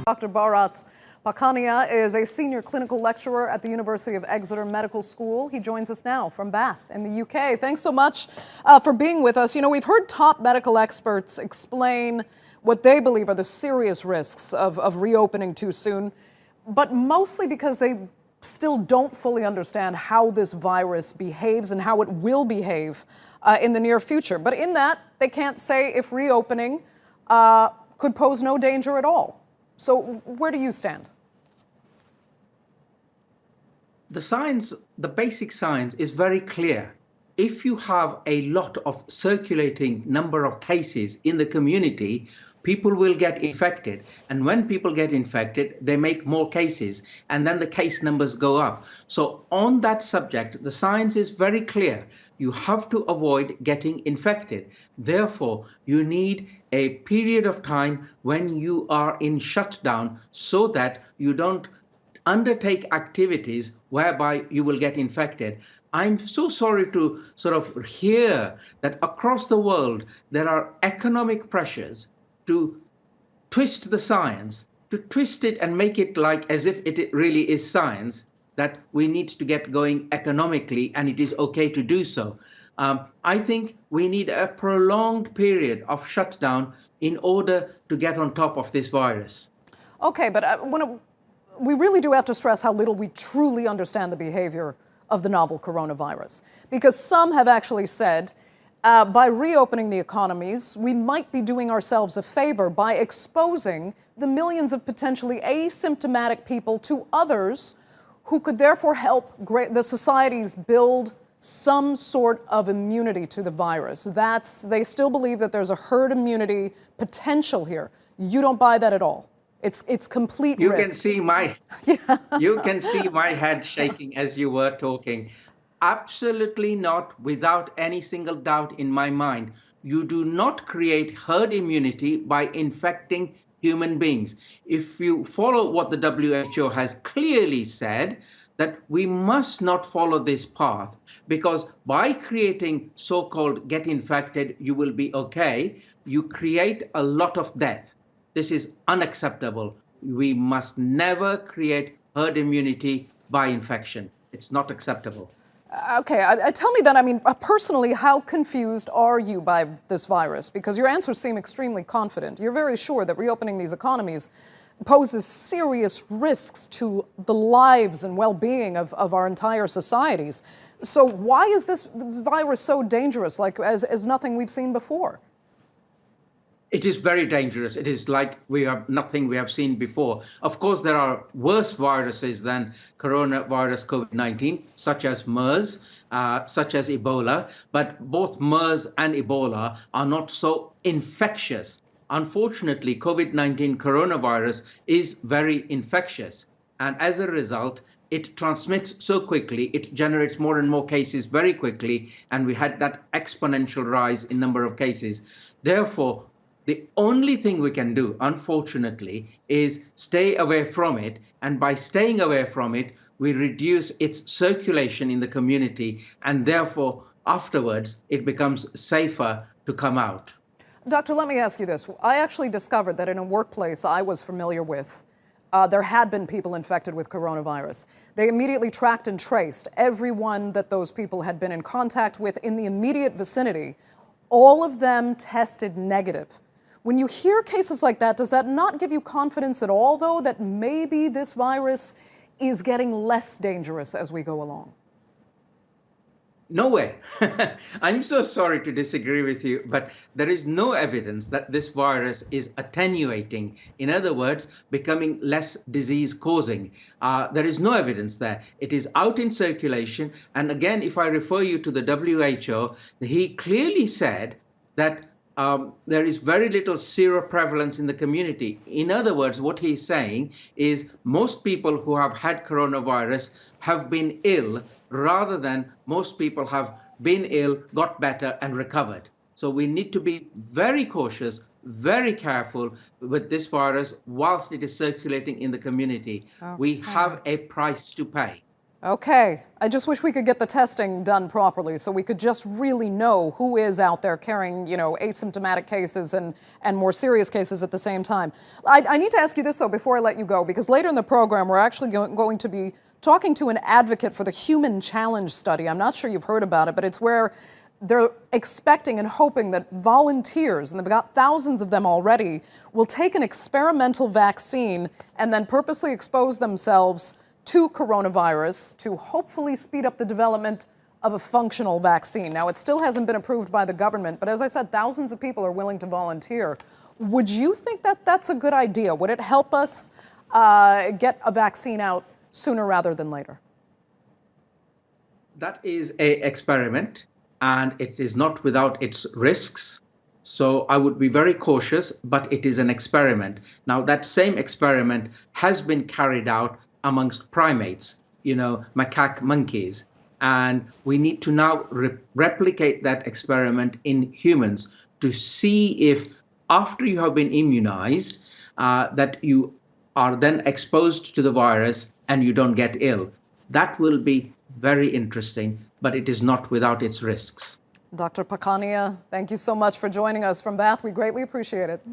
Dr. Bharat Pakhania is a senior clinical lecturer at the University of Exeter Medical School. He joins us now from Bath in the UK. Thanks so much for being with us. You know, we've heard top medical experts explain what they believe are the serious risks of reopening too soon, but mostly because they still don't fully understand how this virus behaves and how it will behave in the near future. But in that, they can't say if reopening could pose no danger at all. So where do you stand? The science, the basic science is very clear. If you have a lot of circulating number of cases in the community, people will get infected. And when people get infected, they make more cases, and then the case numbers go up. So on that subject, the science is very clear. You have to avoid getting infected. Therefore, you need a period of time when you are in shutdown so that you don't undertake activities whereby you will get infected. I'm so sorry to sort of hear that across the world there are economic pressures to twist the science, to twist it and make it like as if it really is science, that we need to get going economically and it is okay to do so. I think we need a prolonged period of shutdown in order to get on top of this virus. Okay, but we really do have to stress how little we truly understand the behavior of the novel coronavirus. Because some have actually said, by reopening the economies, we might be doing ourselves a favor by exposing the millions of potentially asymptomatic people to others who could therefore help the societies build some sort of immunity to the virus. They still believe that there's a herd immunity potential here. You don't buy that at all. It's complete risk. You can see my head shaking as you were talking. Absolutely not, without any single doubt in my mind. You do not create herd immunity by infecting human beings. If you follow what the WHO has clearly said, that we must not follow this path, because by creating so-called get infected, you will be okay, you create a lot of death. This is unacceptable. We must never create herd immunity by infection. It's not acceptable. Okay, tell me then, I mean, personally, how confused are you by this virus? Because your answers seem extremely confident. You're very sure that reopening these economies poses serious risks to the lives and well-being of our entire societies. So why is this virus so dangerous, as nothing we've seen before? It is very dangerous. It is like nothing we have seen before. Of course, there are worse viruses than coronavirus COVID-19, such as MERS, such as Ebola. But both MERS and Ebola are not so infectious. Unfortunately, COVID-19 coronavirus is very infectious. And as a result, it transmits so quickly, it generates more and more cases very quickly. And we had that exponential rise in number of cases. Therefore, the only thing we can do, unfortunately, is stay away from it. And by staying away from it, we reduce its circulation in the community. And therefore, afterwards, it becomes safer to come out. Doctor, let me ask you this. I actually discovered that in a workplace I was familiar with, there had been people infected with coronavirus. They immediately tracked and traced everyone that those people had been in contact with in the immediate vicinity. All of them tested negative. When you hear cases like that, does that not give you confidence at all, though, that maybe this virus is getting less dangerous as we go along? No way. I'm so sorry to disagree with you, but there is no evidence that this virus is attenuating. In other words, becoming less disease-causing. There is no evidence there. It is out in circulation. And again, if I refer you to the WHO, he clearly said that there is very little seroprevalence in the community. In other words, what he's saying is most people who have had coronavirus have been ill, rather than most people have been ill, got better, and recovered. So we need to be very cautious, very careful with this virus whilst it is circulating in the community. Okay. We have a price to pay. Okay, I just wish we could get the testing done properly so we could just really know who is out there carrying, asymptomatic cases and more serious cases at the same time. I need to ask you this, though, before I let you go, because later in the program, we're actually going to be talking to an advocate for the Human Challenge study. I'm not sure you've heard about it, but it's where they're expecting and hoping that volunteers, and they've got thousands of them already, will take an experimental vaccine and then purposely expose themselves to coronavirus to hopefully speed up the development of a functional vaccine. Now, it still hasn't been approved by the government, but as I said, thousands of people are willing to volunteer. Would you think that that's a good idea? Would it help us get a vaccine out sooner rather than later? That is an experiment, and it is not without its risks. So I would be very cautious, but it is an experiment. Now, that same experiment has been carried out amongst primates, macaque monkeys. And we need to now replicate that experiment in humans to see if, after you have been immunized, that you are then exposed to the virus and you don't get ill. That will be very interesting, but it is not without its risks. Dr. Pakania, thank you so much for joining us from Bath. We greatly appreciate it.